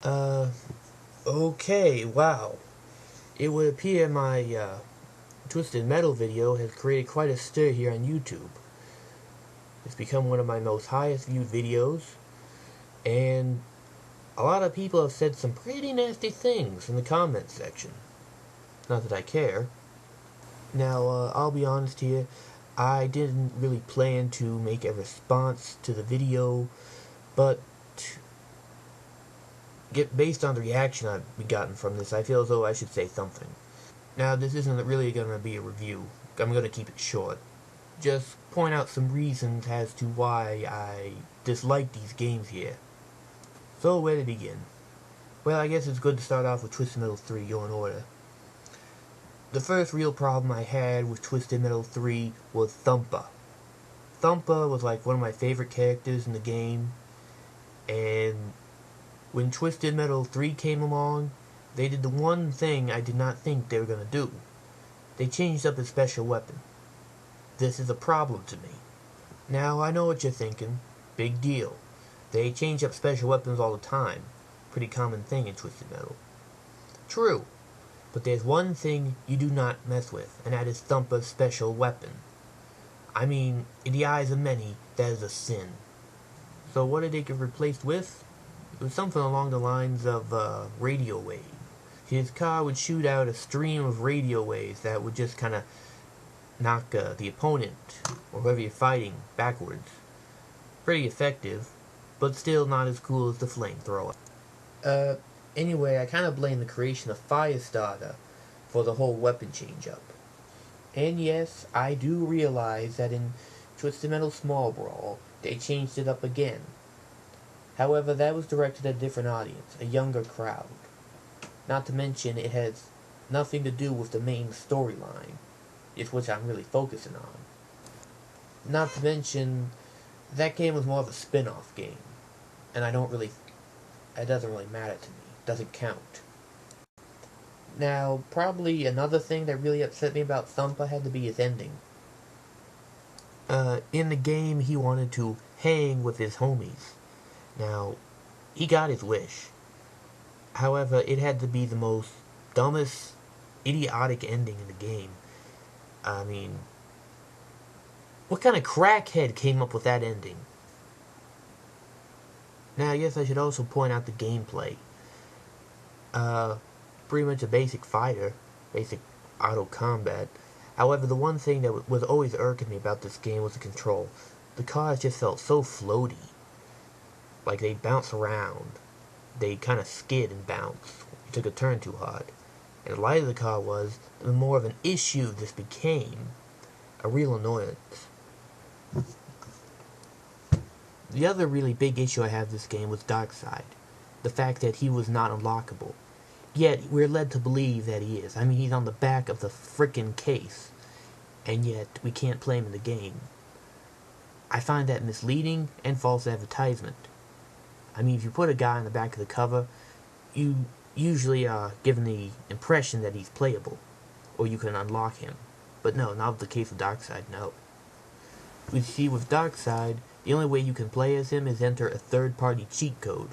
Uh, okay, wow. It would appear my Twisted Metal video has created quite a stir here on YouTube. It's become one of my most highest viewed videos, and a lot of people have said some pretty nasty things in the comments section. Not that I care. Now, I'll be honest here, I didn't really plan to make a response to the video, but based on the reaction I've gotten from this, I feel as though I should say something. Now, this isn't really going to be a review. I'm going to keep it short. Just point out some reasons as to why I dislike these games here. So, where to begin? Well, I guess it's good to start off with Twisted Metal 3, go in order. The first real problem I had with Twisted Metal 3 was Thumper. Thumper was like one of my favorite characters in the game, and when Twisted Metal 3 came along, they did the one thing I did not think they were going to do. They changed up his special weapon. This is a problem to me. Now, I know what you're thinking. Big deal. They change up special weapons all the time. Pretty common thing in Twisted Metal. True. But there's one thing you do not mess with, and that is Thumper's special weapon. I mean, in the eyes of many, that is a sin. So what did they get replaced with? It was something along the lines of radio wave. His car would shoot out a stream of radio waves that would just kind of knock the opponent, or whoever you're fighting, backwards. Pretty effective, but still not as cool as the flamethrower. Anyway, I kind of blame the creation of Firestarter for the whole weapon change-up. And yes, I do realize that in Twisted Metal Small Brawl, they changed it up again. However, that was directed at a different audience, a younger crowd. Not to mention, it has nothing to do with the main storyline, is which I'm really focusing on. Not to mention, that game was more of a spin-off game, and it doesn't really matter to me. It doesn't count. Now, probably another thing that really upset me about Thumper had to be his ending. In the game, he wanted to hang with his homies. Now, he got his wish. However, it had to be the most dumbest, idiotic ending in the game. I mean, what kind of crackhead came up with that ending? Now, yes, I should also point out the gameplay. Pretty much a basic fighter, basic auto combat. However, the one thing that was always irking me about this game was the control. The cars just felt so floaty. Like they bounce around. They kind of skid and bounce. You took a turn too hard. And the lighter the car was, the more of an issue this became. A real annoyance. The other really big issue I have with this game was Darkseid. The fact that he was not unlockable. Yet, we're led to believe that he is. I mean, he's on the back of the frickin' case. And yet, we can't play him in the game. I find that misleading and false advertisement. I mean, if you put a guy on the back of the cover, you usually are given the impression that he's playable. Or you can unlock him. But no, not with the case of Darkseid, no. We see with Darkseid, the only way you can play as him is enter a third-party cheat code.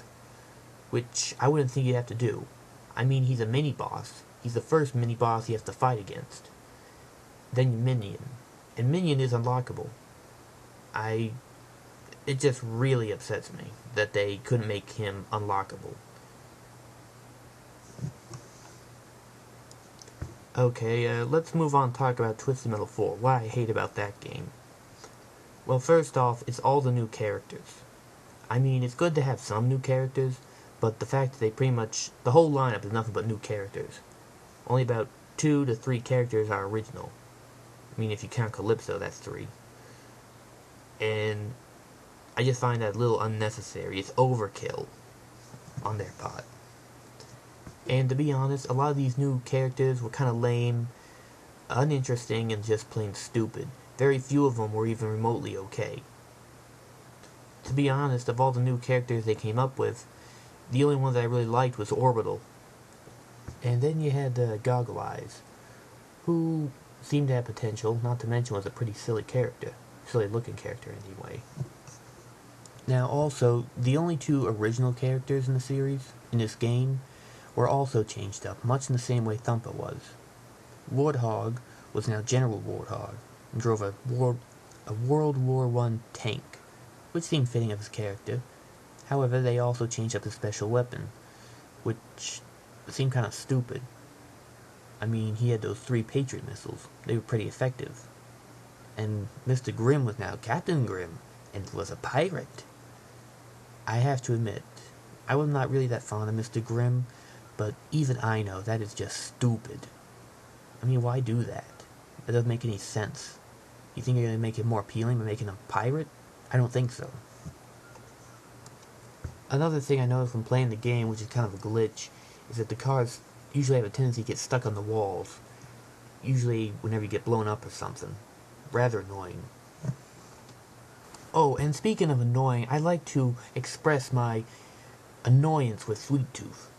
Which I wouldn't think you'd have to do. I mean, he's a mini-boss. He's the first mini-boss you have to fight against. Then your Minion. And Minion is unlockable. It just really upsets me that they couldn't make him unlockable. Okay, let's move on and talk about Twisted Metal 4. What I hate about that game. Well, first off, it's all the new characters. I mean, it's good to have some new characters, but the fact that the whole lineup is nothing but new characters. Only about 2 to 3 characters are original. I mean, if you count Calypso, that's 3. And I just find that a little unnecessary. It's overkill on their part. And to be honest, a lot of these new characters were kind of lame, uninteresting, and just plain stupid. Very few of them were even remotely okay. To be honest, of all the new characters they came up with, the only one that I really liked was Orbital. And then you had Goggle Eyes, who seemed to have potential, not to mention was a pretty silly character. Silly looking character, anyway. Now also, the only 2 original characters in the series in this game were also changed up, much in the same way Thumper was. Warthog was now General Warthog, and drove a World War I tank, which seemed fitting of his character. However, they also changed up his special weapon, which seemed kind of stupid. I mean, he had those 3 Patriot missiles. They were pretty effective. And Mr. Grimm was now Captain Grimm, and was a pirate. I have to admit, I was not really that fond of Mr. Grimm, but even I know that is just stupid. I mean, why do that? That doesn't make any sense. You think you're going to make it more appealing by making him a pirate? I don't think so. Another thing I noticed when playing the game, which is kind of a glitch, is that the cars usually have a tendency to get stuck on the walls. Usually whenever you get blown up or something. Rather annoying. Oh, and speaking of annoying, I'd like to express my annoyance with Sweet Tooth.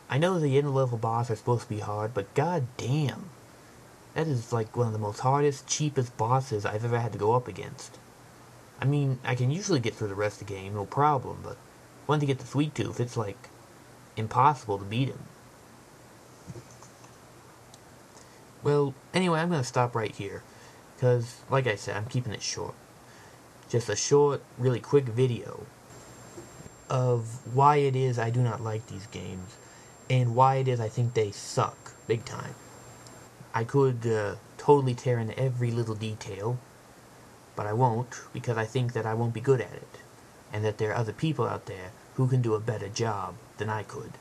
I know the end-level boss are supposed to be hard, but god damn. That is like one of the most hardest, cheapest bosses I've ever had to go up against. I mean, I can usually get through the rest of the game, no problem, but once you get to Sweet Tooth, it's like impossible to beat him. Well, anyway, I'm going to stop right here, because, like I said, I'm keeping it short. Just a short, really quick video of why it is I do not like these games, and why it is I think they suck, big time. I could totally tear into every little detail, but I won't, because I think that I won't be good at it, and that there are other people out there who can do a better job than I could.